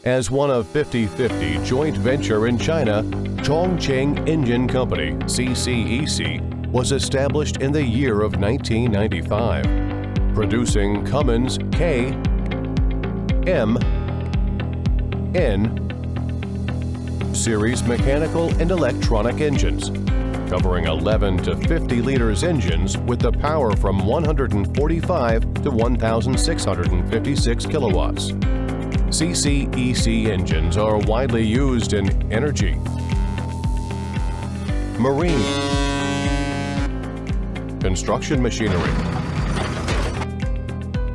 As one of 50/50 joint venture in China, Chongqing Engine Company, CCEC, was established in the year of 1995, producing Cummins K, M, N series mechanical and electronic engines, covering 11 to 50 liters engines with the power from 145 to 1,656 kilowatts. CCEC engines are widely used in energy, marine, construction machinery,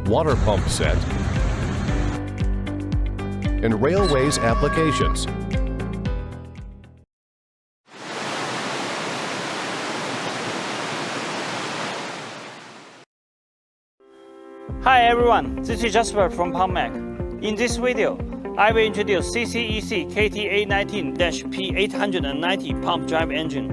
water pump set, and railways applications. Hi everyone, this is Jasper from PumpMac. In this video, I will introduce CCEC KTA19-P890 Pump drive engine.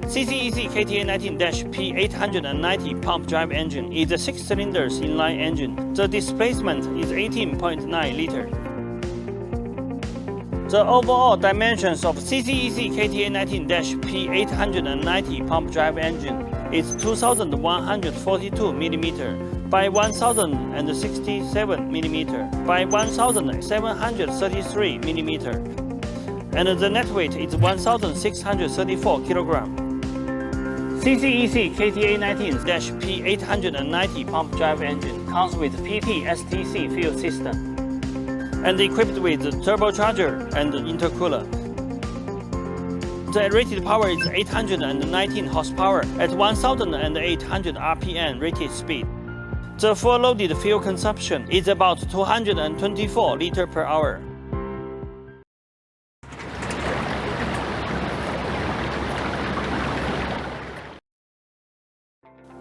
CCEC KTA19-P890 Pump drive engine is a 6-cylinder inline engine. The displacement is 18.9 liters. The overall dimensions of CCEC KTA19-P890 pump drive engine is 2,142 mm by 1,067 mm by 1,733 mm, and the net weight is 1,634 kg. CCEC KTA19-P890 pump drive engine comes with PT-STC fuel system and equipped with turbocharger and intercooler. The rated power is 819 horsepower at 1,800 RPM rated speed. The full loaded fuel consumption is about 224 liters per hour.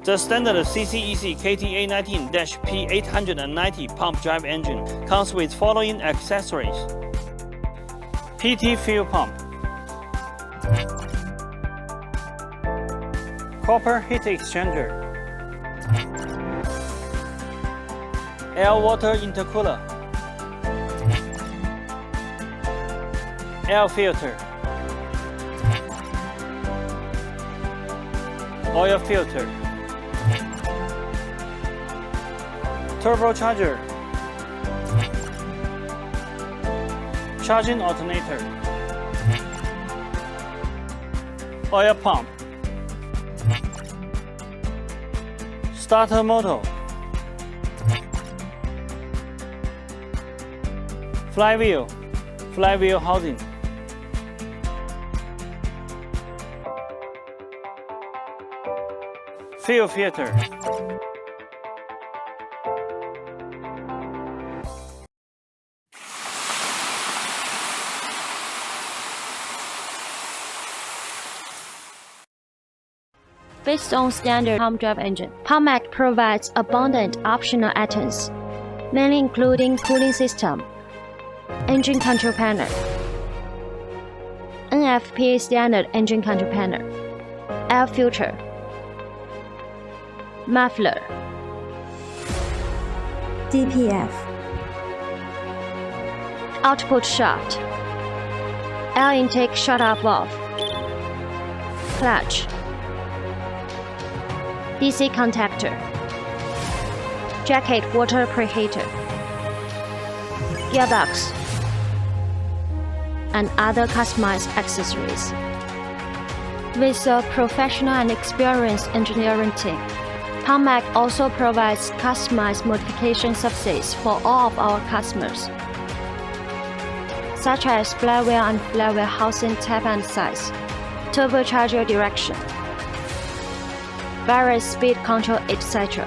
The standard CCEC KTA19-P890 pump drive engine comes with following accessories: PT fuel pump, copper heat exchanger, air-water intercooler, air filter, oil filter, turbocharger, charging alternator, oil pump, starter motor, flywheel housing, fuel filter. Based on standard pump drive engine, PumpMac provides abundant optional items, mainly including cooling system, engine control panel, NFPA standard engine control panel, air filter, muffler, DPF, output shaft, air intake shut-off valve, clutch, DC contactor, jacket water preheater, gearbox, and other customized accessories. With a professional and experienced engineering team, PumpMac also provides customized modification services for all of our customers, such as flywheel and flywheel housing type and size, turbocharger direction, various speed control, etc.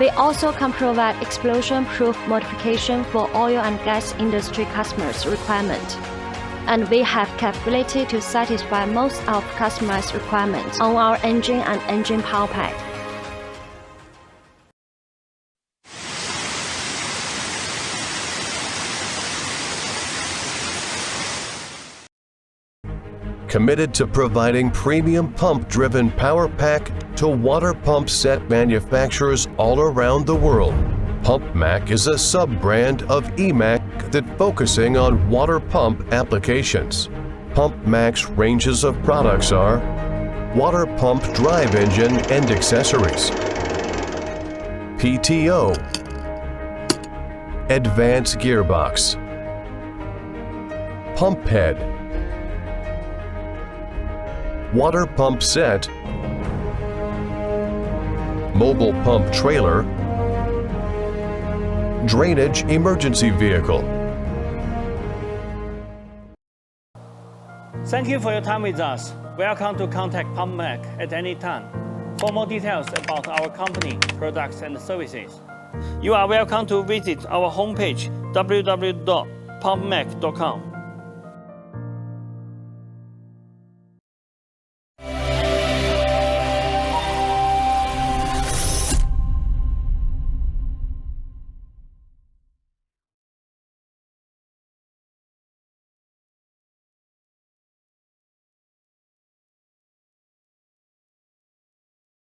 We also can provide explosion-proof modification for oil and gas industry customers' requirement, and we have capability to satisfy most of customized requirements on our engine and engine power pack. committed to providing premium pump-driven power pack to water pump set manufacturers all around the world. PumpMac is a sub-brand of EMAC that focusing on water pump applications. PumpMac's ranges of products are water pump drive engine and accessories, PTO, advanced gearbox, pump head, water pump set, mobile pump trailer, drainage emergency vehicle. Thank you for your time with us. Welcome to contact PumpMac at any time for more details about our company, products, and services. You are welcome to visit our homepage www.pumpmac.com.